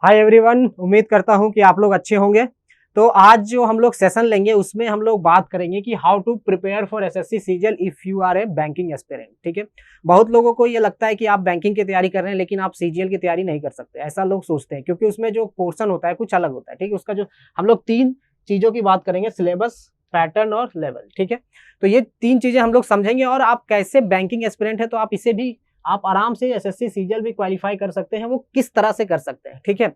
Hi everyone, उम्मीद करता हूं कि आप लोग अच्छे होंगे। तो आज जो हम लोग सेशन लेंगे उसमें हम लोग बात करेंगे कि how to prepare for SSC CGL if you are a banking aspirant. ठीक है, बहुत लोगों को ये लगता है कि आप बैंकिंग की तैयारी कर रहे हैं लेकिन आप सीजीएल की तैयारी नहीं कर सकते, ऐसा लोग सोचते हैं क्योंकि उसमें जो पोर्शन होता है कुछ अलग होता है। ठीक है, उसका जो हम लोग तीन चीजों की बात करेंगे, सिलेबस, पैटर्न और लेवल। ठीक है, तो ये तीन चीजें हम लोग समझेंगे और आप कैसे बैंकिंग एस्पिरेंट है तो आप इसे भी आप आराम से एसएससी सीजीएल भी क्वालिफाई कर सकते हैं, वो किस तरह से कर सकते हैं। ठीक है,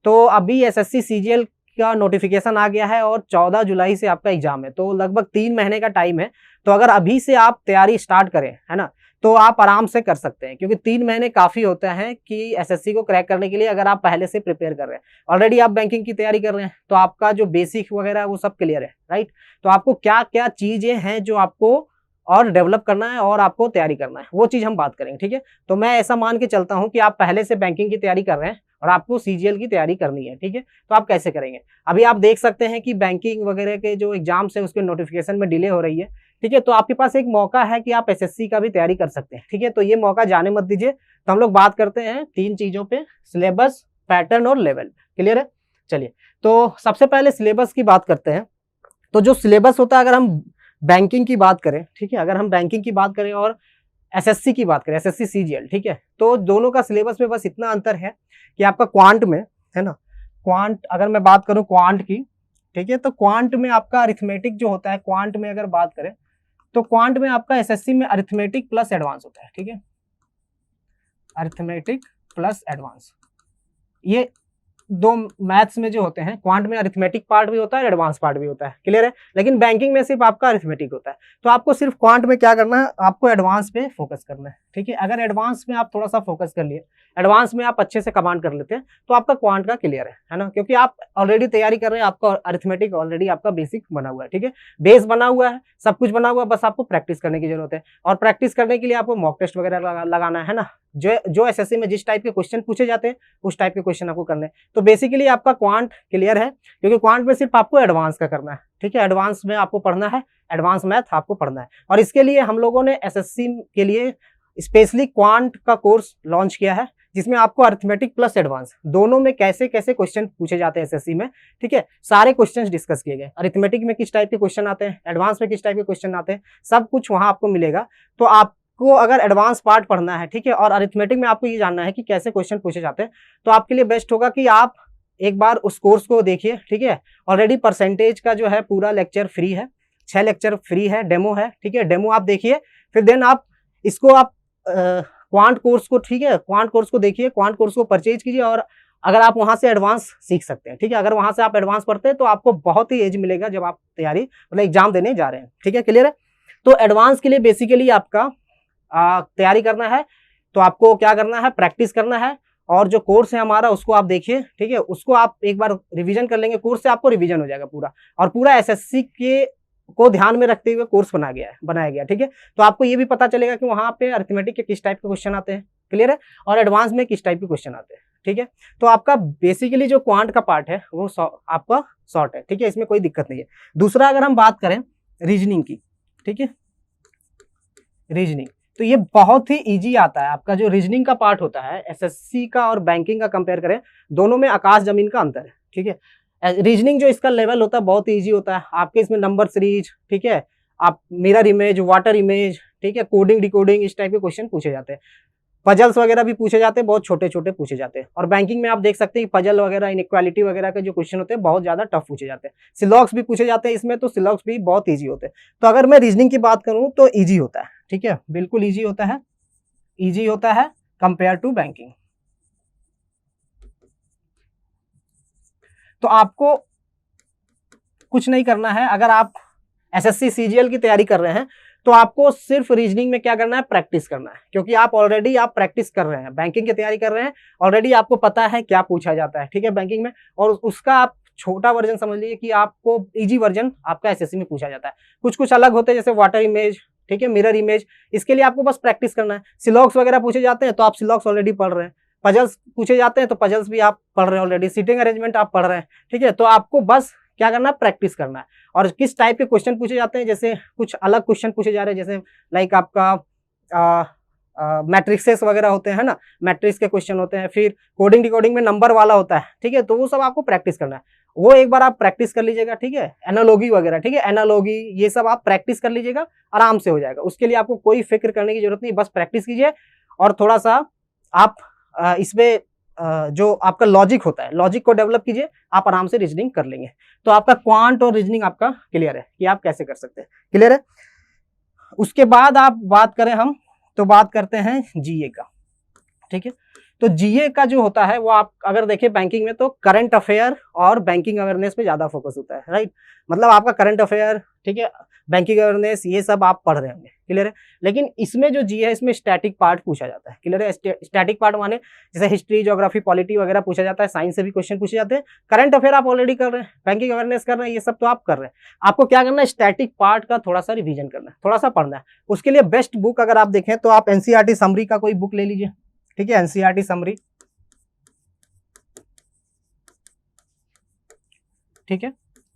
तो अभी एसएससी सीजीएल का नोटिफिकेशन आ गया है और 14 जुलाई से आपका एग्जाम है, तो लगभग 3 महीने का टाइम है। तो अगर अभी से आप तैयारी स्टार्ट करें, है ना, तो आप आराम से कर सकते हैं क्योंकि 3 महीने काफी होता है कि एसएससी को क्रैक करने के लिए। अगर आप पहले से प्रिपेयर कर रहे हैं, ऑलरेडी आप बैंकिंग की तैयारी कर रहे हैं, तो आपका जो बेसिक वगैरह है वो सब क्लियर है, राइट। तो आपको क्या क्या चीजें हैं जो आपको और डेवलप करना है और आपको तैयारी करना है, वो चीज हम बात करेंगे। ठीक है, तो मैं ऐसा मान के चलता हूं कि आप पहले से बैंकिंग की तैयारी कर रहे हैं और आपको सीजीएल की तैयारी करनी है। ठीक है, तो आप कैसे करेंगे? अभी आप देख सकते हैं कि बैंकिंग वगैरह के जो एग्जाम्स है उसके नोटिफिकेशन में डिले हो रही है। ठीक है, तो आपके पास एक मौका है कि आप एसएससी का भी तैयारी कर सकते हैं। ठीक है, तो ये मौका जाने मत दीजिए। तो हम लोग बात करते हैं तीन चीजों पे, सिलेबस, पैटर्न और लेवल। क्लियर है? चलिए, तो सबसे पहले सिलेबस की बात करते हैं। तो जो सिलेबस होता है, अगर हम बैंकिंग की बात करें, ठीक है, अगर हम बैंकिंग की बात करें और एसएससी की बात करें, एसएससी सीजीएल, ठीक है, तो दोनों का सिलेबस में बस इतना अंतर है कि आपका क्वांट में, है ना, क्वांट अगर मैं बात करूं क्वांट की, ठीक है, तो क्वांट में आपका अरिथमेटिक जो होता है, क्वांट में अगर बात करें तो क्वांट में आपका एसएससी में अरिथमेटिक प्लस एडवांस होता है। ठीक है, अरिथमेटिक प्लस एडवांस, ये दो मैथ्स में जो होते हैं, क्वांट में अरिथमेटिक पार्ट भी होता है, एडवांस पार्ट भी होता है। क्लियर है? लेकिन बैंकिंग में सिर्फ आपका अरिथमेटिक होता है। तो आपको सिर्फ क्वांट में क्या करना है, आपको एडवांस पे फोकस करना है। ठीक है, अगर एडवांस में आप थोड़ा सा फोकस कर लिए, एडवांस में आप अच्छे से कमांड कर लेते हैं, तो आपका क्वांट का क्लियर है ना, क्योंकि आप ऑलरेडी तैयारी कर रहे हैं, आपका अरिथमेटिक ऑलरेडी आपका बेसिक बना हुआ है। ठीक है, बेस बना हुआ है, सब कुछ बना हुआ है, बस आपको प्रैक्टिस करने की जरूरत है। और प्रैक्टिस करने के लिए आपको मॉक टेस्ट वगैरह लगाना है ना, जो एसएससी में जिस टाइप के क्वेश्चन पूछे जाते हैं उस टाइप के क्वेश्चन आपको करने हैं। तो बेसिकली आपका क्वांट क्लियर है, क्योंकि क्वांट में सिर्फ आपको एडवांस का करना है। ठीक है, एडवांस में आपको पढ़ना है, एडवांस मैथ आपको पढ़ना है। और इसके लिए हम लोगों ने एसएससी के लिए स्पेशली क्वांट का कोर्स लॉन्च किया है, जिसमें आपको अरिथमेटिक प्लस एडवांस दोनों में कैसे कैसे क्वेश्चन पूछे जाते हैं एसएससी में, ठीक है, सारे क्वेश्चंस डिस्कस किए गए। अरिथमेटिक में किस टाइप के क्वेश्चन आते हैं, एडवांस में किस टाइप के क्वेश्चन आते हैं, सब कुछ वहां आपको मिलेगा। तो आपको अगर एडवांस पार्ट पढ़ना है, ठीक है, और अरिथमेटिक में आपको ये जानना है कि कैसे क्वेश्चन पूछे जाते हैं, तो आपके लिए बेस्ट होगा कि आप एक बार उस कोर्स को देखिए। ठीक है, ऑलरेडी परसेंटेज का जो है पूरा लेक्चर फ्री है, 6 लेक्चर फ्री है, डेमो है। ठीक है, डेमो आप देखिए, फिर देन आप इसको आप क्वांट कोर्स को, ठीक है, क्वांट कोर्स को देखिए, क्वांट कोर्स को परचेज कीजिए और अगर आप वहां से एडवांस सीख सकते हैं। ठीक है, अगर वहां से आप एडवांस पढ़ते हैं तो आपको बहुत ही एज मिलेगा जब आप तैयारी मतलब एग्जाम देने जा रहे हैं। ठीक है, क्लियर है? तो एडवांस के लिए बेसिकली आपका तैयारी करना है, तो आपको क्या करना है, प्रैक्टिस करना है। और जो कोर्स है हमारा उसको आप देखिए, ठीक है, उसको आप एक बार रिवीजन कर लेंगे, कोर्स से आपको रिवीजन हो जाएगा पूरा, और पूरा एसएससी के को ध्यान में रखते हुए कोर्स बनाया गया। ठीक है, तो आपको ये भी पता चलेगा कि वहां पे अरिथमेटिक के किस टाइप के क्वेश्चन आते हैं, क्लियर है, और एडवांस में किस टाइप के क्वेश्चन आते हैं। ठीक है, तो आपका बेसिकली जो क्वांट का पार्ट है वो आपका शॉर्ट है। ठीक है, इसमें कोई दिक्कत नहीं है। दूसरा, अगर हम बात करें रीजनिंग की, ठीक है, रीजनिंग, तो ये बहुत ही इजी आता है। आपका जो रीजनिंग का पार्ट होता है एसएससी का और बैंकिंग का कंपेयर करें, दोनों में आकाश जमीन का अंतर है। ठीक है, रीजनिंग जो इसका लेवल होता है बहुत इजी होता है। आपके इसमें नंबर सीरीज, ठीक है, आप मिरर इमेज, वाटर इमेज, ठीक है, कोडिंग डिकोडिंग, इस टाइप के क्वेश्चन पूछे जाते हैं। पजल्स वगैरह भी पूछे जाते हैं, बहुत छोटे छोटे पूछे जाते हैं। और बैंकिंग में आप देख सकते हैं पजल वगैरह, इनइक्वालिटी वगैरह के जो क्वेश्चन होते हैं बहुत ज्यादा टफ पूछे जाते हैं। सिलॉक्स भी पूछे जाते हैं इसमें, तो सिलॉक्स भी बहुत ईजी होते हैं। तो अगर मैं रीजनिंग की बात करूं तो ईजी होता है। ठीक है, बिल्कुल ईजी होता है, ईजी होता है कंपेयर टू बैंकिंग। तो आपको कुछ नहीं करना है। अगर आप एसएससी सीजीएल की तैयारी कर रहे हैं तो आपको सिर्फ रीजनिंग में क्या करना है, प्रैक्टिस करना है, क्योंकि आप ऑलरेडी आप प्रैक्टिस कर रहे हैं, बैंकिंग की तैयारी कर रहे हैं, ऑलरेडी आपको पता है क्या पूछा जाता है। ठीक है, बैंकिंग में, और उसका आप छोटा वर्जन समझ लीजिए कि आपको इजी वर्जन आपका एसएससी में पूछा जाता है। कुछ कुछ अलग होते हैं, जैसे वाटर इमेज, ठीक है, मिरर इमेज, इसके लिए आपको बस प्रैक्टिस करना है। सिलॉक्स वगैरह पूछे जाते हैं तो आप सिलॉक्स ऑलरेडी पढ़ रहे हैं। पजल्स पूछे जाते हैं तो पजल्स भी आप पढ़ रहे हैं ऑलरेडी। सीटिंग अरेंजमेंट आप पढ़ रहे हैं। ठीक है, तो आपको बस क्या करना है, प्रैक्टिस करना है। और किस टाइप के क्वेश्चन पूछे जाते हैं, जैसे कुछ अलग क्वेश्चन पूछे जा रहे हैं, जैसे लाइक आपका मैट्रिक्सेस वगैरह होते हैं ना, मैट्रिक्स के क्वेश्चन होते हैं, फिर कोडिंग डिकोडिंग में नंबर वाला होता है, ठीक है, तो वो सब आपको प्रैक्टिस करना है, वो एक बार आप प्रैक्टिस कर लीजिएगा, ठीक है, एनालॉजी वगैरह, ठीक है, एनालॉजी ये सब आप प्रैक्टिस कर लीजिएगा, आराम से हो जाएगा, उसके लिए आपको कोई फिक्र करने की जरूरत नहीं, बस प्रैक्टिस कीजिए और थोड़ा सा आप इसमें जो आपका लॉजिक होता है, लॉजिक को डेवलप कीजिए, आप आराम से रीजनिंग कर लेंगे। तो आपका क्वांट और रीजनिंग आपका क्लियर है कि आप कैसे कर सकते हैं, क्लियर है। उसके बाद आप बात करें हम, तो बात करते हैं जीए का, ठीक है। तो जीए का जो होता है वो आप अगर देखें बैंकिंग में तो करंट अफेयर और बैंकिंग अवेयरनेस पे ज्यादा फोकस होता है, राइट, मतलब आपका करंट अफेयर, ठीक है, बैंकिंग अवेयरनेस ये सब आप पढ़ रहे होंगे, क्लियर है। लेकिन इसमें जो जीए है इसमें स्टैटिक पार्ट पूछा जाता है, क्लियर है। स्टैटिक पार्ट माने जैसे हिस्ट्री, ज्योग्राफी, पॉलिटी वगैरह पूछा जाता है, साइंस से भी क्वेश्चन पूछे जाते हैं। करंट अफेयर आप ऑलरेडी कर रहे हैं, बैंकिंग अवेयरनेस कर रहे हैं, ये सब तो आप कर रहे हैं, आपको क्या करना है, स्टैटिक पार्ट का थोड़ा सा रिविजन करना है, थोड़ा सा पढ़ना है। उसके लिए बेस्ट बुक अगर आप देखें तो आप एनसीईआरटी समरी का कोई बुक ले लीजिए, ठीक है, एनसीईआरटी समरी, ठीक है,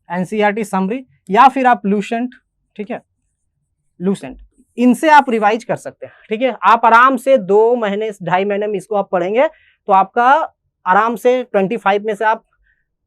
एनसीईआरटी समरी, या फिर आप लूसेंट, ठीक है, लूसेंट, इनसे आप रिवाइज कर सकते हैं, ठीक है। आप आराम से 2 महीने 2.5 महीने में इसको आप पढ़ेंगे तो आपका आराम से 25 में से आप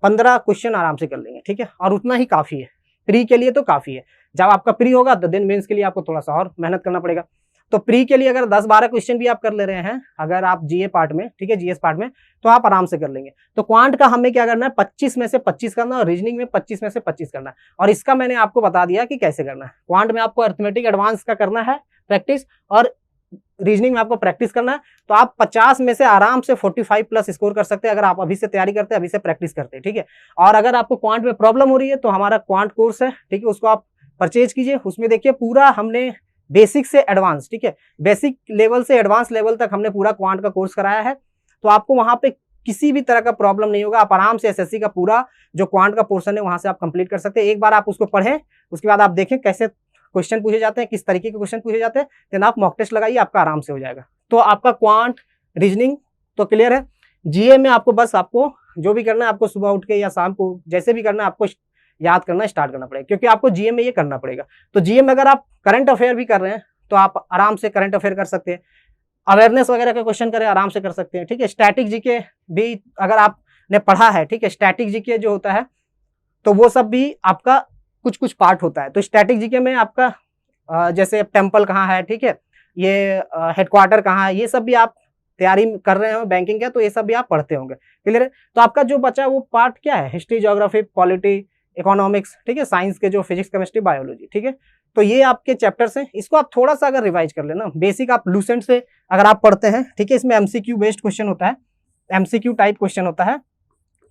15 क्वेश्चन आराम से कर लेंगे, ठीक है, और उतना ही काफी है, प्री के लिए तो काफी है। जब आपका प्री होगा तो देन मेंस के लिए आपको थोड़ा सा और मेहनत करना पड़ेगा। तो प्री के लिए अगर 10-12 क्वेश्चन भी आप कर ले रहे हैं अगर आप जीए पार्ट में, ठीक है, जीएस पार्ट में, तो आप आराम से कर लेंगे। तो क्वांट का हमें क्या करना है, 25 में से 25 करना और रीजनिंग में 25 में से 25 करना है। और इसका मैंने आपको बता दिया कि कैसे करना है। क्वांट में आपको अरिथमेटिक एडवांस का करना है प्रैक्टिस, और रीजनिंग में आपको प्रैक्टिस करना है। तो आप 50 में से आराम से 45 प्लस स्कोर कर सकते हैं अगर आप अभी से तैयारी करते हैं, अभी से प्रैक्टिस करते हैं, ठीक है। और अगर आपको क्वांट में प्रॉब्लम हो रही है तो हमारा क्वांट कोर्स है, ठीक है, उसको आप परचेज कीजिए। उसमें देखिए पूरा हमने बेसिक से एडवांस, ठीक है, बेसिक लेवल से एडवांस लेवल तक हमने पूरा क्वांट का कोर्स कराया है। तो आपको वहां पे किसी भी तरह का प्रॉब्लम नहीं होगा, आप आराम से एसएससी का पूरा जो क्वांट का पोर्शन है वहां से आप कंप्लीट कर सकते हैं। एक बार आप उसको पढ़ें, उसके बाद आप देखें कैसे क्वेश्चन पूछे जाते हैं, किस तरीके के क्वेश्चन पूछे जाते हैं, देन आप मॉक टेस्ट लगाइए, आपका आराम से हो जाएगा। तो आपका क्वांट, रीजनिंग तो क्लियर है। जीए में आपको बस आपको जो भी करना है, आपको सुबह उठ के या शाम को जैसे भी करना है, आपको याद करना स्टार्ट करना पड़ेगा, क्योंकि आपको जीए में ये करना पड़ेगा। तो जीए में अगर आप करंट अफेयर भी कर रहे हैं तो आप आराम से करंट अफेयर कर सकते हैं, अवेयरनेस वगैरह के क्वेश्चन करें, आराम से कर सकते हैं, ठीक है। स्टैटिक जीके भी अगर आपने पढ़ा है, ठीक है, स्टैटिक जीके जो होता है तो वो सब भी आपका कुछ कुछ पार्ट होता है। तो स्टैटिक जीके में आपका जैसे टेम्पल कहाँ है, ठीक है, ये हेडक्वार्टर कहाँ है, ये सब भी आप तैयारी कर रहे हो बैंकिंग का, तो ये सब भी आप पढ़ते होंगे, क्लियर है। तो आपका जो बचा वो पार्ट क्या है, हिस्ट्री, ज्योग्राफी, पॉलिटी, इकोनॉमिक्स, ठीक है, साइंस के जो फिजिक्स, केमिस्ट्री, बायोलॉजी, ठीक है। तो ये आपके चैप्टर्स हैं, इसको आप थोड़ा सा अगर रिवाइज कर लेना, बेसिक आप लूसेंट से अगर आप पढ़ते हैं, ठीक है, इसमें एमसीक्यू बेस्ड क्वेश्चन होता है, एमसीक्यू टाइप क्वेश्चन होता है,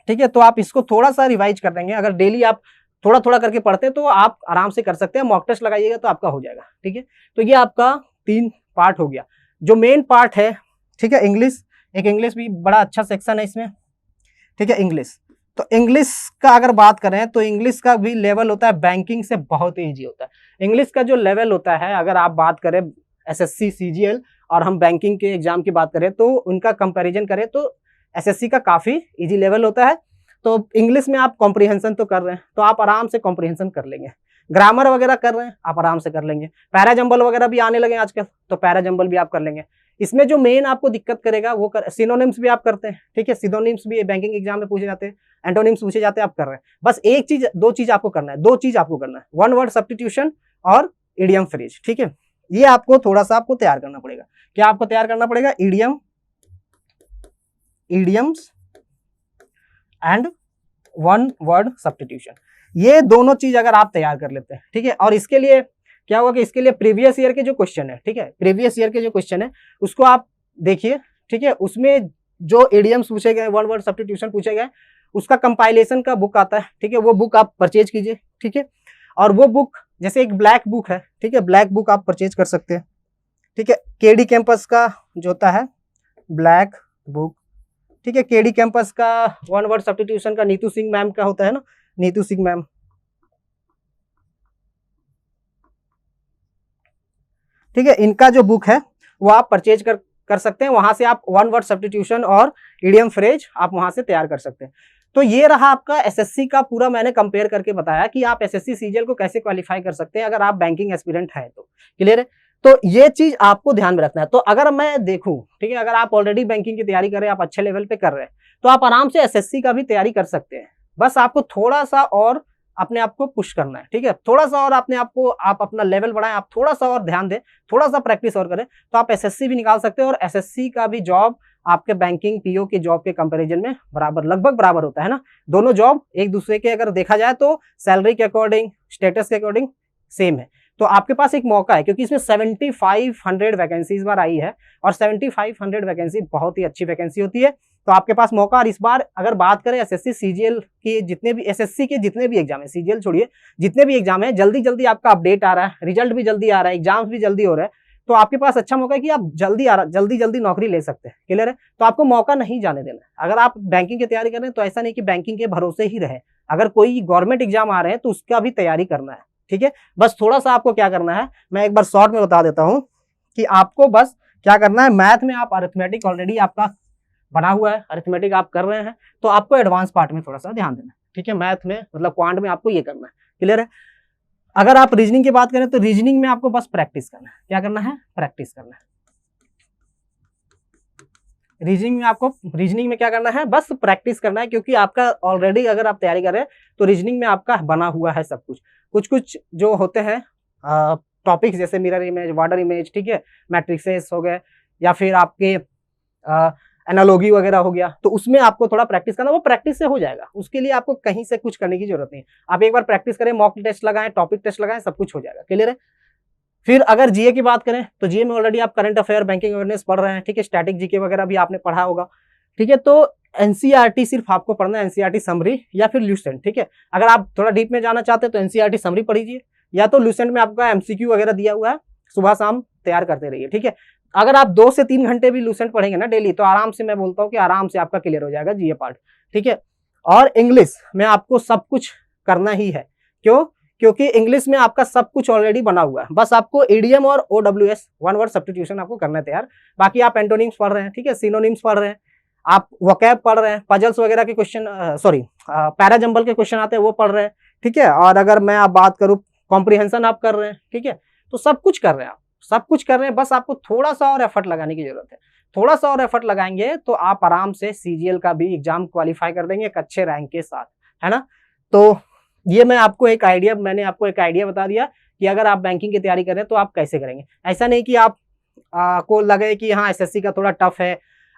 ठीक है। तो आप इसको थोड़ा सा रिवाइज कर देंगे, अगर डेली आप थोड़ा थोड़ा करके पढ़ते हैं तो आप आराम से कर सकते हैं। मॉक टेस्ट लगाइएगा तो आपका हो जाएगा, ठीक है। तो ये आपका 3 पार्ट हो गया। जो मेन पार्ट है, ठीक है, इंग्लिश, एक इंग्लिश भी बड़ा अच्छा सेक्शन है इसमें, ठीक है, इंग्लिश। तो इंग्लिश का अगर बात करें तो इंग्लिश का भी लेवल होता है बैंकिंग से बहुत ईजी होता है। इंग्लिश का जो लेवल होता है, अगर आप बात करें एसएससी, सीजीएल और हम बैंकिंग के एग्जाम की बात करें तो उनका कंपैरिजन करें तो एसएससी का काफी इजी लेवल होता है। तो इंग्लिश में आप कॉम्प्रिहेंशन तो कर रहे हैं तो आप आराम से कॉम्प्रिहेंशन कर लेंगे, ग्रामर वगैरह कर रहे हैं आप आराम से कर लेंगे, पैरा जंबल वगैरह भी आने लगे आजकल तो पैरा जंबल भी आप कर लेंगे। इसमें जो मेन आपको दिक्कत करेगा वो सिनोनिम्स भी आप करते हैं, ठीक है, सिनोनिम्स भी बैंकिंग एग्जाम में पूछे जाते हैं, एंटोनिम्स पूछे जाते हैं, आप कर रहे हैं। बस एक चीज, 2 चीज आपको करना है, 2 चीज आपको करना है, 1 वर्ड सब्स्टिट्यूशन और इडियम फ्रेज, ठीक है। ये आपको थोड़ा सा आपको तैयार करना पड़ेगा। क्या आपको तैयार करना पड़ेगा, इडियम्स एंड 1 वर्ड सब्स्टिट्यूशन। ये दोनों चीज अगर आप तैयार कर लेते हैं, ठीक है, और इसके लिए क्या होगा कि इसके लिए प्रीवियस ईयर के जो क्वेश्चन है, ठीक है, प्रीवियस ईयर के जो क्वेश्चन है उसको आप देखिए, ठीक है, उसमें जो इडियम्स पूछे गए, 1 वर्ड सब्स्टिट्यूशन पूछे गए, उसका कंपाइलेशन का बुक आता है, ठीक है, वो बुक आप परचेज कीजिए, ठीक है। और वो बुक जैसे एक ब्लैक बुक है, ठीक है, ब्लैक बुक आप परचेज कर सकते हैं, ठीक है। केडी कैंपस का जो होता है ब्लैक बुक, ठीक है, केडी कैंपस का 1 वर्ड सब्स्टिट्यूशन का नीतू सिंह मैम का होता है ना, नीतू सिंह मैम, ठीक है, इनका जो बुक है वो आप परचेज कर सकते हैं। वहां से आप 1 वर्ड सब्स्टिट्यूशन और इडियम फ्रेज आप वहां से तैयार कर सकते हैं। तो ये रहा आपका एसएससी का पूरा, मैंने कंपेयर करके बताया कि आप एसएससी सीजीएल को कैसे क्वालिफाई कर सकते हैं अगर आप बैंकिंग एस्पिरेंट है तो, क्लियर है। तो ये चीज आपको ध्यान में रखना है। तो अगर मैं देखूं, ठीक है, अगर आप ऑलरेडी बैंकिंग की तैयारी कर रहे हैं, आप अच्छे लेवल पे कर रहे हैं, तो आप आराम से एसएससी का भी तैयारी कर सकते हैं। बस आपको थोड़ा सा और अपने आप को पुश करना है, ठीक है, थोड़ा सा और अपने आप को, आप अपना लेवल बढ़ाएं, आप थोड़ा सा और ध्यान दें, थोड़ा सा प्रैक्टिस और करें, तो आप एसएससी भी निकाल सकते हैं। और एसएससी का भी जॉब आपके बैंकिंग पीओ के जॉब के कंपैरिजन में बराबर, लगभग बराबर होता है ना। दोनों जॉब एक दूसरे के अगर देखा जाए तो सैलरी के अकॉर्डिंग, स्टेटस के अकॉर्डिंग सेम है। तो आपके पास एक मौका है, क्योंकि इसमें 7500 वैकेंसी इस बार आई है, और 7500 वैकेंसी बहुत ही अच्छी वैकेंसी होती है। तो आपके पास मौका। और इस बार अगर बात करें एसएससी सीजीएल के जितने भी, एसएससी के जितने भी एग्जाम है, सीजीएल छोड़िए, जितने भी एग्जाम है, जल्दी जल्दी आपका अपडेट आ रहा है, रिजल्ट भी जल्दी आ रहा है, एग्जाम्स भी जल्दी हो रहे हैं। तो आपके पास अच्छा मौका है कि आप जल्दी जल्दी नौकरी ले सकते हैं। क्लियर है? तो आपको मौका नहीं जाने देना है। अगर आप बैंकिंग की तैयारी कर रहे हैं तो ऐसा नहीं कि बैंकिंग के भरोसे ही रहे, अगर कोई गवर्नमेंट एग्जाम आ रहे हैं तो उसका भी तैयारी करना है, ठीक है। बस थोड़ा सा आपको क्या करना है, मैं एक बार शॉर्ट में बता देता हूं कि आपको बस क्या करना है। मैथ में आप अरिथमेटिक ऑलरेडी आपका बना हुआ है, अरिथमेटिक आप कर रहे हैं, तो आपको एडवांस पार्ट में थोड़ा सा ध्यान देना है, ठीक है। मैथ में मतलब क्वांट में आपको ये करना है। क्लियर है? अगर आप रीजनिंग की बात करें तो रीजनिंग में आपको बस प्रैक्टिस करना है। क्या करना है? प्रैक्टिस करना है। रीजनिंग में क्या करना है? बस प्रैक्टिस करना है, क्योंकि आपका ऑलरेडी अगर आप तैयारी कर रहे हैं तो रीजनिंग में आपका बना हुआ है सब कुछ। कुछ कुछ जो होते हैं टॉपिक्स, जैसे मिरर इमेज, वाटर इमेज, ठीक है, मैट्रिसेस हो गए, या फिर आपके एनालॉजी वगैरह हो गया, तो उसमें आपको थोड़ा प्रैक्टिस करना, वो प्रैक्टिस से हो जाएगा। उसके लिए आपको कहीं से कुछ करने की जरूरत नहीं। आप एक बार प्रैक्टिस करें, मॉक टेस्ट लगाएं, टॉपिक टेस्ट लगाएं, सब कुछ हो जाएगा। क्लियर है? फिर अगर जीए की बात करें तो जीए में ऑलरेडी आप करंट अफेयर, बैंकिंग अवेयरनेस पढ़ रहे हैं, ठीक है, स्टैटिक जीके वगैरह भी आपने पढ़ा होगा, ठीक है। तो एनसीईआरटी सिर्फ आपको पढ़ना है, एनसीईआरटी समरी या फिर ल्यूसेंट, ठीक है। अगर आप थोड़ा डीप में जाना चाहते हैं तो एनसीईआरटी समरी पढ़िए, या तो ल्यूसेंट में आपका एमसीक्यू वगैरह दिया हुआ है, सुबह शाम तैयार करते रहिए, ठीक है। अगर आप 2 से 3 घंटे भी लूसेंट पढ़ेंगे ना डेली, तो आराम से, मैं बोलता हूँ कि आराम से आपका क्लियर हो जाएगा जीए पार्ट, ठीक है। और इंग्लिश में आपको सब कुछ करना ही है। क्यों? क्योंकि इंग्लिश में आपका सब कुछ ऑलरेडी बना हुआ है, बस आपको ईडीएम और ओडब्ल्यूएस, वन वर्ड सब्स्टिट्यूशन आपको करना है तैयार। बाकी आप एंटोनिम्स पढ़ रहे हैं, ठीक है, सिनोनिम्स पढ़ रहे हैं, आप वोकैब पढ़ रहे हैं, पजल्स वगैरह के क्वेश्चन, पैराजंबल के क्वेश्चन आते हैं वो पढ़ रहे हैं, ठीक है। और अगर मैं आप बात करूं, कॉम्प्रिहेंशन आप कर रहे हैं, ठीक है। तो सब कुछ कर रहे हैं आप, सब कुछ कर रहे हैं, बस आपको थोड़ा सा और एफर्ट लगाने की जरूरत है। थोड़ा सा और एफर्ट लगाएंगे तो आप आराम से सीजीएल का भी एग्जाम क्वालिफाई कर देंगे एक अच्छे रैंक के साथ, है ना। तो ये मैंने आपको एक आइडिया बता दिया कि अगर आप बैंकिंग की तैयारी करें तो आप कैसे करेंगे। ऐसा नहीं कि आप को लगे कि हाँ एसएससी का थोड़ा टफ है।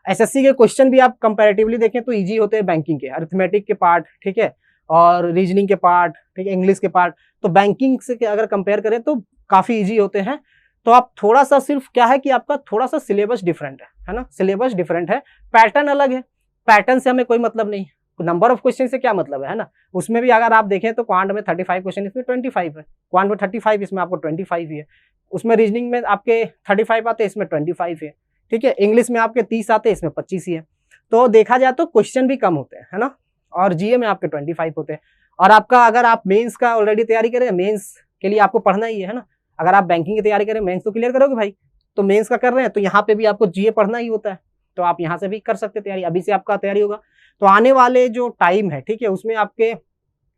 एसएससी के क्वेश्चन भी आप कंपैरेटिवली देखें तो इजी होते हैं बैंकिंग के, अरिथमेटिक के पार्ट, ठीक है, और रीजनिंग के पार्ट, ठीक है, इंग्लिश के पार्ट। तो बैंकिंग से अगर कंपेयर करें तो काफी इजी होते हैं। तो आप थोड़ा सा, सिर्फ क्या है कि आपका थोड़ा सा सिलेबस डिफरेंट है ना, सिलेबस डिफरेंट है, पैटर्न अलग है। पैटर्न से हमें कोई मतलब नहीं, नंबर ऑफ क्वेश्चन से क्या मतलब है ना। उसमें भी अगर आप देखें तो क्वांट में 35 क्वेश्चन, इसमें 25 है। क्वांट में 35, इसमें आपको 25 ही है। उसमें रीजनिंग में आपके 35 आते हैं, इसमें 25 है, ठीक है। इंग्लिश में आपके 30 आते हैं, इसमें 25 ही है। तो देखा जाए तो क्वेश्चन भी कम होते हैं, है ना। और जीए में आपके 25 होते हैं। और आपका, अगर आप मेंस का ऑलरेडी तैयारी करें, मेंस के लिए आपको पढ़ना ही है ना। अगर आप बैंकिंग की तैयारी करें, मेंस तो क्लियर करोगे भाई, तो मेंस का कर रहे हैं तो यहाँ पे भी आपको जीए पढ़ना ही होता है। तो आप यहाँ से भी कर सकते हैं तैयारी, अभी से आपका तैयारी होगा। तो आने वाले जो टाइम है, ठीक है, उसमें आपके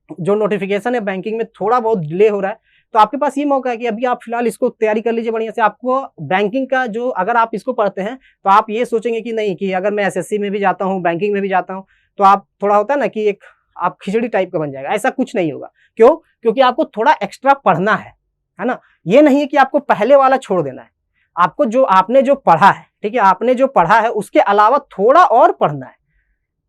जो नोटिफिकेशन है बैंकिंग में थोड़ा बहुत डिले हो रहा है, तो आपके पास ये मौका है कि अभी आप फिलहाल इसको तैयारी कर लीजिए बढ़िया से। आपको बैंकिंग का जो, अगर आप इसको पढ़ते हैं तो आप ये सोचेंगे कि नहीं, कि अगर मैं एसएससी में भी जाता हूँ, बैंकिंग में भी जाता हूँ, तो आप थोड़ा होता है ना कि एक आप खिचड़ी टाइप का बन जाएगा। ऐसा कुछ नहीं होगा। क्यों? क्योंकि आपको थोड़ा एक्स्ट्रा पढ़ना है ना। ये नहीं है कि आपको पहले वाला छोड़ देना है। आपको जो आपने जो पढ़ा है, ठीक है, आपने जो पढ़ा है उसके अलावा थोड़ा और पढ़ना है।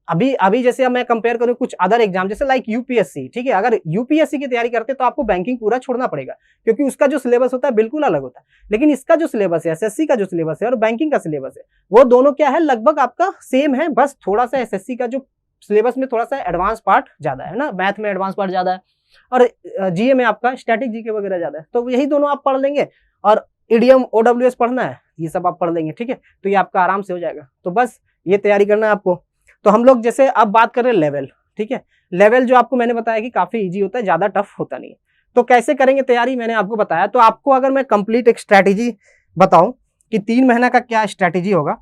अभी जैसे अब मैं कंपेयर करूं कुछ अदर एग्जाम, जैसे लाइक यूपीएससी, ठीक है, अगर यूपीएससी की तैयारी करते तो आपको बैंकिंग पूरा छोड़ना पड़ेगा, क्योंकि उसका जो सिलेबस होता है बिल्कुल अलग होता है। लेकिन इसका जो सिलेबस है, एसएससी का जो सिलेबस है और बैंकिंग का सिलेबस है, वो दोनों क्या है, लगभग आपका सेम है। बस थोड़ा सा एसएससी का जो सिलेबस में थोड़ा सा एडवांस पार्ट ज्यादा है ना, मैथ में एडवांस पार्ट ज्यादा है, और जीए में आपका स्टैटिक जीके वगैरह ज्यादा है। तो यही दोनों आप पढ़ लेंगे, और ईडीएम ओडब्ल्यूएस पढ़ना है, ये सब आप पढ़ लेंगे, ठीक है। तो ये आपका आराम से हो जाएगा। तो बस ये तैयारी करना है आपको। तो हम लोग जैसे अब बात कर रहे हैं लेवल, ठीक है, लेवल जो आपको मैंने बताया कि काफी इजी होता है, ज्यादा टफ होता नहीं है। तो कैसे करेंगे तैयारी, मैंने आपको बताया। तो आपको अगर मैं कंप्लीट एक स्ट्रैटेजी बताऊं कि 3 महीने का क्या स्ट्रैटेजी होगा,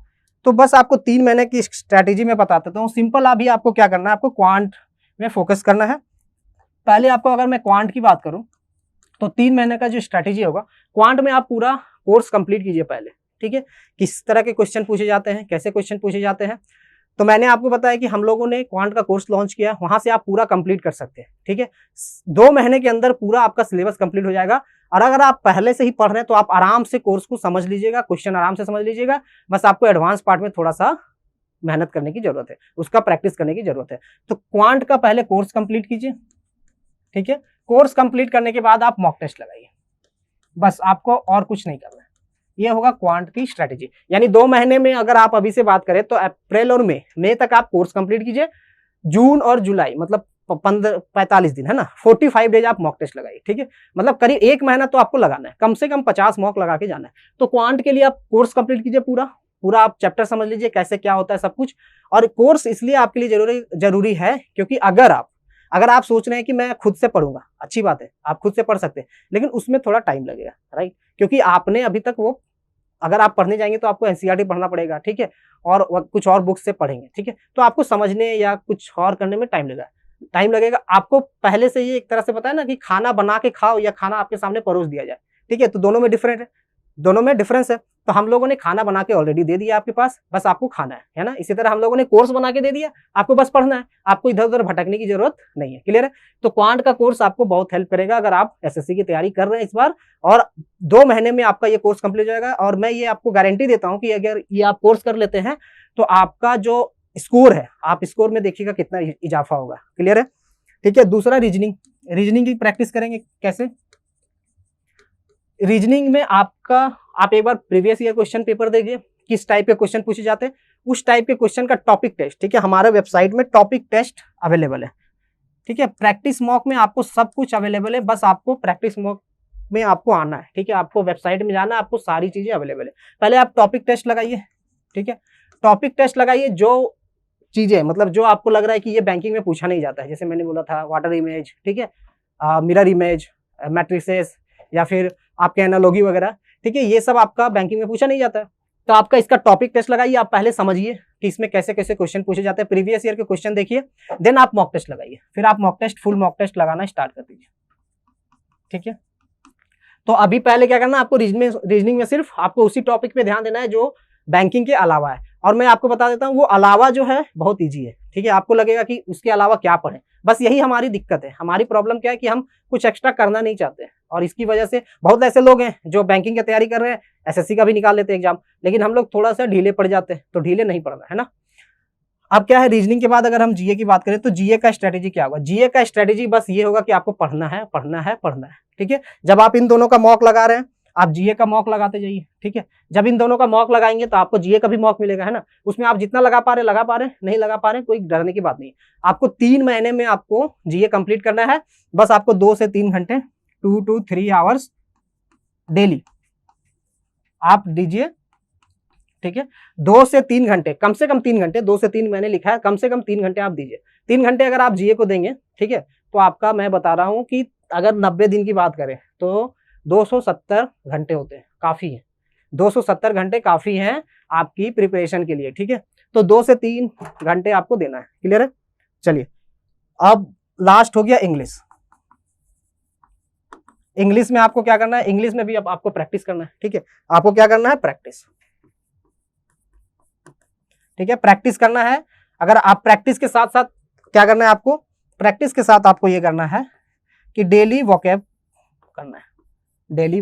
तो बस आपको 3 महीने की स्ट्रैटेजी में बता देता हूँ। सिंपल अभी आपको क्या करना है, आपको क्वांट में फोकस करना है। पहले आपको, अगर मैं क्वांट की बात करूं तो 3 महीने का जो स्ट्रैटेजी होगा, क्वांट में आप पूरा कोर्स कंप्लीट कीजिए पहले, ठीक है। किस तरह के क्वेश्चन पूछे जाते हैं, कैसे क्वेश्चन पूछे जाते हैं, तो मैंने आपको बताया कि हम लोगों ने क्वांट का कोर्स लॉन्च किया, वहां से आप पूरा कंप्लीट कर सकते हैं, ठीक है। 2 महीने के अंदर पूरा आपका सिलेबस कंप्लीट हो जाएगा। और अगर आप पहले से ही पढ़ रहे हैं तो आप आराम से कोर्स को समझ लीजिएगा, क्वेश्चन आराम से समझ लीजिएगा। बस आपको एडवांस पार्ट में थोड़ा सा मेहनत करने की जरूरत है, उसका प्रैक्टिस करने की जरूरत है। तो क्वांट का पहले कोर्स कंप्लीट कीजिए, ठीक है। कोर्स कंप्लीट करने के बाद आप मॉक टेस्ट लगाइए, बस आपको और कुछ नहीं करना है। ये होगा क्वांट की स्ट्रेटेजी। यानी 2 महीने में अगर आप अभी से बात करें तो अप्रैल और मई तक आप कोर्स कंप्लीट कीजिए। जून और जुलाई मतलब 45 दिन है ना, 45 डेज आप मॉक टेस्ट लगाइए, ठीक है। मतलब करीब 1 महीना तो आपको लगाना है, कम से कम 50 मॉक लगा के जाना है। तो क्वांट के लिए आप कोर्स कंप्लीट कीजिए, पूरा आप चैप्टर समझ लीजिए कैसे क्या होता है सब कुछ। और कोर्स इसलिए आपके लिए जरूरी है क्योंकि अगर आप सोच रहे हैं कि मैं खुद से पढ़ूंगा, अच्छी बात है, आप खुद से पढ़ सकते हैं, लेकिन उसमें थोड़ा टाइम लगेगा, राइट। क्योंकि आपने अभी तक वो, अगर आप पढ़ने जाएंगे तो आपको एनसीईआरटी पढ़ना पड़ेगा, ठीक है, और कुछ और बुक्स से पढ़ेंगे, ठीक है। तो आपको समझने या कुछ और करने में टाइम लगेगा। आपको पहले से ये एक तरह से पता है ना कि खाना बना के खाओ या खाना आपके सामने परोस दिया जाए, ठीक है। तो दोनों में डिफरेंस है। तो हम लोगों ने खाना बना के ऑलरेडी दे दिया आपके पास, बस आपको खाना है ना। इसी तरह हम लोगों ने कोर्स बना के दे दिया, आपको बस पढ़ना है, आपको इधर उधर भटकने की जरूरत नहीं है। क्लियर है। तो क्वांट का कोर्स आपको बहुत हेल्प करेगा अगर आप एसएससी की तैयारी कर रहे हैं इस बार, और 2 महीने में आपका ये कोर्स कंप्लीट हो जाएगा। और मैं ये आपको गारंटी देता हूं कि अगर ये आप कोर्स कर लेते हैं तो आपका जो स्कोर है, आप स्कोर में देखिएगा कितना इजाफा होगा। क्लियर है, ठीक है। दूसरा रीजनिंग की प्रैक्टिस करेंगे। कैसे? रीजनिंग में आप एक बार प्रीवियस ईयर क्वेश्चन पेपर देखिए, किस टाइप के क्वेश्चन पूछे जाते हैं, उस टाइप के क्वेश्चन का टॉपिक टेस्ट, ठीक है, हमारे वेबसाइट में टॉपिक टेस्ट अवेलेबल है, ठीक है। प्रैक्टिस मॉक में आपको सब कुछ अवेलेबल है, बस आपको प्रैक्टिस मॉक में आपको आना है, ठीक है। आपको वेबसाइट में जाना है, आपको सारी चीजें अवेलेबल है। पहले आप टॉपिक टेस्ट लगाइए, ठीक है। टॉपिक टेस्ट लगाइए, जो चीजें मतलब जो आपको लग रहा है कि ये बैंकिंग में पूछा नहीं जाता है, जैसे मैंने बोला था वाटर इमेज, ठीक है, मिरर इमेज, मैट्रिसेस, या फिर आपके एनालॉजी वगैरह, ठीक है, ये सब आपका बैंकिंग में पूछा नहीं जाता है। तो आपका इसका टॉपिक टेस्ट लगाइए, आप पहले समझिए कि इसमें कैसे कैसे क्वेश्चन पूछे जाते हैं, प्रीवियस ईयर के क्वेश्चन देखिए, देन आप मॉक टेस्ट लगाइए, फिर आप फुल मॉक टेस्ट लगाना स्टार्ट कर दीजिए, ठीक है। तो अभी पहले क्या करना है, आपको रीजनिंग में सिर्फ आपको उसी टॉपिक पे ध्यान देना है जो बैंकिंग के अलावा है। और मैं आपको बता देता हूँ वो अलावा जो है बहुत ईजी है, ठीक है। आपको लगेगा कि उसके अलावा क्या पढ़ें, बस यही हमारी दिक्कत है। हमारी प्रॉब्लम क्या है कि हम कुछ एक्स्ट्रा करना नहीं चाहते, और इसकी वजह से बहुत ऐसे लोग हैं जो बैंकिंग की तैयारी कर रहे हैं, एसएससी का भी निकाल लेते हैं एग्जाम, लेकिन हम लोग थोड़ा सा ढीले पड़ जाते हैं। तो ढीले नहीं पड़ना है ना। अब क्या है, रीजनिंग के बाद अगर हम जीए की बात करें तो जीए का स्ट्रेटेजी क्या होगा? जीए का स्ट्रेटेजी बस ये होगा कि आपको पढ़ना है, ठीक है। जब आप इन दोनों का मॉक लगा रहे हैं, आप जीए का मॉक लगाते जाइए, ठीक है। जब इन दोनों का मॉक लगाएंगे तो आपको जीए का भी मॉक मिलेगा, है ना। उसमें आप जितना लगा पा रहे, नहीं लगा पा रहे, कोई डरने की बात नहीं। आपको 3 महीने में आपको जीए कंप्लीट करना है। बस आपको 2 से 3 घंटे 2 to 3 आवर्स डेली आप दीजिए, ठीक है। 2 से 3 घंटे, कम से कम 3 घंटे, 2 से 3 मैंने लिखा है, कम से कम 3 घंटे आप दीजिए। 3 घंटे अगर आप जीए को देंगे, ठीक है, तो आपका, मैं बता रहा हूं कि अगर 90 दिन की बात करें तो 270 घंटे होते हैं, काफी है। 270 घंटे काफी हैं आपकी प्रिपरेशन के लिए, ठीक है। तो 2 से 3 घंटे आपको देना है। क्लियर है। चलिए, अब लास्ट हो गया इंग्लिश। इंग्लिश में आपको क्या करना है, इंग्लिश में भी अब आपको प्रैक्टिस करना है, ठीक है। आपको क्या करना है, प्रैक्टिस, ठीक है, प्रैक्टिस करना है। अगर आप प्रैक्टिस के साथ साथ क्या करना है, आपको प्रैक्टिस के साथ आपको ये करना है कि डेली वोकैब करना है, डेली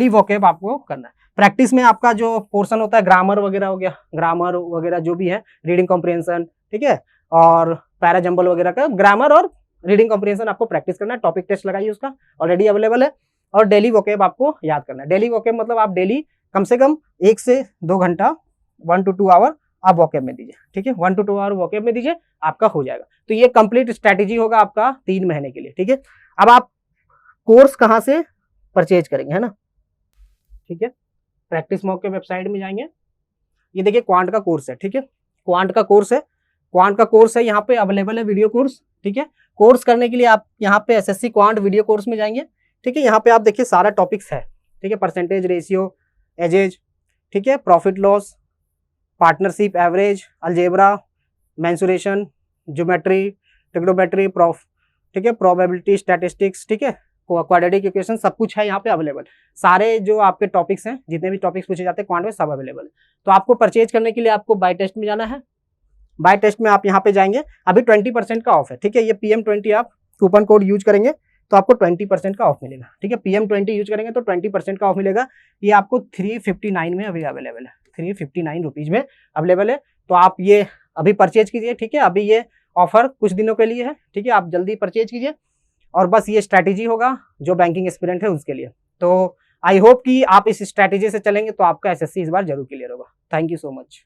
वोकैब आपको करना है। प्रैक्टिस में आपका जो पोर्शन होता है ग्रामर वगैरह हो गया, ग्रामर वगैरह जो भी है, रीडिंग कॉम्प्रिहेंशन, ठीक है, और पैराजंबल वगैरह का ग्रामर और रीडिंग कॉम्प्रिहेंशन आपको प्रैक्टिस करना है। टॉपिक टेस्ट लगाइए, उसका ऑलरेडी अवेलेबल है। और डेली वोकैब आपको याद करना है। डेली वोकैब मतलब आप डेली कम से कम 1 से 2 घंटा 1 to 2 आवर आप वोकैब में दीजिए, ठीक है। 1 to 2 आवर वोकैब में दीजिए, आपका हो जाएगा। तो ये कंप्लीट स्ट्रैटेजी होगा आपका 3 महीने के लिए, ठीक है। अब आप कोर्स कहाँ से परचेज करेंगे, है ना, ठीक है। प्रैक्टिस मॉक के वेबसाइट में जाएंगे, ये देखिए क्वांट का कोर्स है, ठीक है। क्वांट का कोर्स है, यहाँ पे अवेलेबल है वीडियो कोर्स, ठीक है। कोर्स करने के लिए आप यहाँ पे एसएससी क्वांट वीडियो कोर्स में जाएंगे, ठीक है। यहाँ पे आप देखिए सारा टॉपिक्स है, ठीक है। परसेंटेज, रेशियो, एजेज, ठीक है, profit loss, partnership, average, algebra, mensuration, geometry, trigonometry, ठीक है, प्रोबेबिलिटी, स्टैटिस्टिक्स, ठीक है, क्वाड्रेटिक इक्वेशन सब कुछ है यहाँ पे अवेलेबल। सारे जो आपके टॉपिक्स हैं, जितने भी टॉपिक्स पूछे जाते हैं क्वांट में, सब अवेलेबल है। तो आपको परचेज करने के लिए आपको बाय टेस्ट में जाना है। बाय टेस्ट में आप यहाँ पे जाएंगे, अभी 20% का ऑफ है, ठीक है। ये PM20 आप कूपन कोड यूज करेंगे तो आपको 20% का ऑफ मिलेगा, ठीक है। PM20 यूज करेंगे तो 20% का ऑफ मिलेगा। ये आपको 359 में अभी अवेलेबल है, 359 रुपीज में अवेलेबल है। तो आप ये अभी परचेज कीजिए, ठीक है। अभी ये ऑफर कुछ दिनों के लिए है, ठीक है। आप जल्दी परचेज कीजिए और बस ये स्ट्रैटेजी होगा जो बैंकिंग एस्पिरेंट है उसके लिए। तो आई होप कि आप इस स्ट्रैटेजी से चलेंगे तो आपका SSC इस बार जरूर क्लियर होगा। Thank you so much.